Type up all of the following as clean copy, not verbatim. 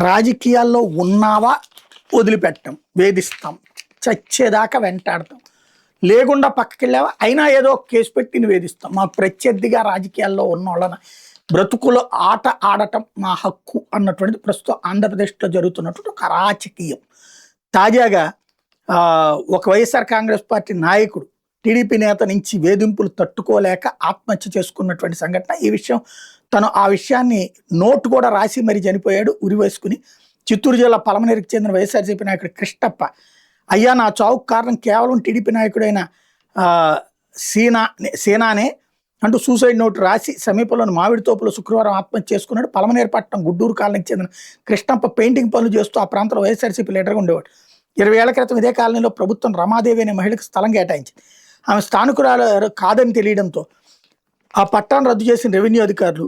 రాజకీయాల్లో ఉన్నావా వదిలిపెట్టం, వేధిస్తాం, చచ్చేదాకా వెంటాడతాం, లేకుండా పక్కకెళ్ళావా అయినా ఏదో ఒక కేసు పెట్టి వేధిస్తాం. మాకు ప్రత్యర్థిగా రాజకీయాల్లో ఉన్న వాళ్ళని బ్రతుకులో ఆట ఆడటం మా హక్కు అన్నటువంటిది ప్రస్తుతం ఆంధ్రప్రదేశ్లో జరుగుతున్నటువంటి ఒక రాజకీయం. తాజాగా ఒక వైఎస్ఆర్ కాంగ్రెస్ పార్టీ నాయకుడు టీడీపీ నేత నుంచి వేధింపులు తట్టుకోలేక ఆత్మహత్య చేసుకున్నటువంటి సంఘటన. ఈ విషయం తను ఆ విషయాన్ని నోటు కూడా రాసి మరీ చనిపోయాడు ఉరివేసుకుని. చిత్తూరు జిల్లా పలమనేరుకు చెందిన వైఎస్ఆర్సీపీ నాయకుడు కృష్ణప్ప, అయ్యా నా చావుకు కారణం కేవలం టీడీపీ నాయకుడైన సేనానే అంటూ సూసైడ్ నోటు రాసి సమీపంలోని మామిడి తోపులో శుక్రవారం ఆత్మహత్య చేసుకున్నాడు. పలమనేరు పట్టణం గుడ్డూరు కాలనీకి చెందిన కృష్ణప్ప పెయింటింగ్ పనులు చేస్తూ ఆ ప్రాంతంలో వైఎస్ఆర్సీపీ లీడర్గా ఉండేవాడు. 20 ఏళ్ల క్రితం ఇదే కాలనీలో ప్రభుత్వం రమాదేవి అనే మహిళకు స్థలం కేటాయించింది. ఆమె స్థానికురాలు కాదని తెలియడంతో ఆ పట్టాన్ని రద్దు చేసిన రెవెన్యూ అధికారులు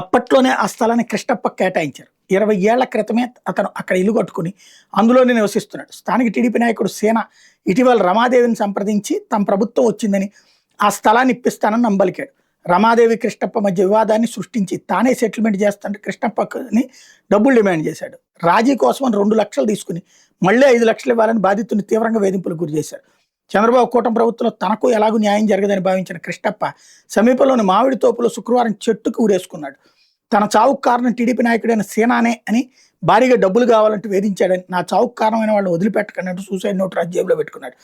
అప్పట్లోనే ఆ స్థలాన్ని కృష్ణప్ప కేటాయించారు. 20 ఏళ్ల క్రితమే అతను అక్కడ ఇల్లు కట్టుకుని అందులోనే నివసిస్తున్నాడు. స్థానిక టీడీపీ నాయకుడు సేన ఇటీవల రమాదేవిని సంప్రదించి తమ ప్రభుత్వం వచ్చిందని ఆ స్థలాన్ని ఇప్పిస్తానని నమ్మలికాడు. రమాదేవి కృష్ణప్ప మధ్య వివాదాన్ని సృష్టించి తానే సెటిల్మెంట్ చేస్తానంటే కృష్ణప్పని డబ్బులు డిమాండ్ చేశాడు. రాజీ కోసం 2 లక్షలు తీసుకుని మళ్ళీ 5 లక్షలు ఇవ్వాలని బాధితుని తీవ్రంగా వేధింపులకు గురి చేశారు. చంద్రబాబు కూటమి ప్రభుత్వంలో తనకు ఎలాగూ న్యాయం జరగదని భావించిన కృష్ణప్ప సమీపంలోని మామిడి తోపులో శుక్రవారం చెట్టుకు ఊరేసుకున్నాడు. తన చావుకు కారణం టీడీపీ నాయకుడైన సేనానే అని, భారీగా డబ్బులు కావాలంటూ వేధించాడని, నా చావుకు కారణమైన వాళ్ళు వదిలిపెట్టకన్నట్టు సూసైడ్ నోట్ రాసి జేబులో పెట్టుకున్నాడు.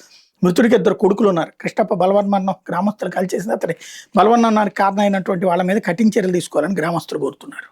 మృతుడికి 2 కొడుకులు ఉన్నారు. కృష్ణప్ప బలవన్మరణం గ్రామస్తులు కలిసేసింది. అతని బలవన్మరణానికి కారణం అయినటువంటి వాళ్ళ మీద కఠిన చర్యలు తీసుకోవాలని గ్రామస్తులు కోరుతున్నారు.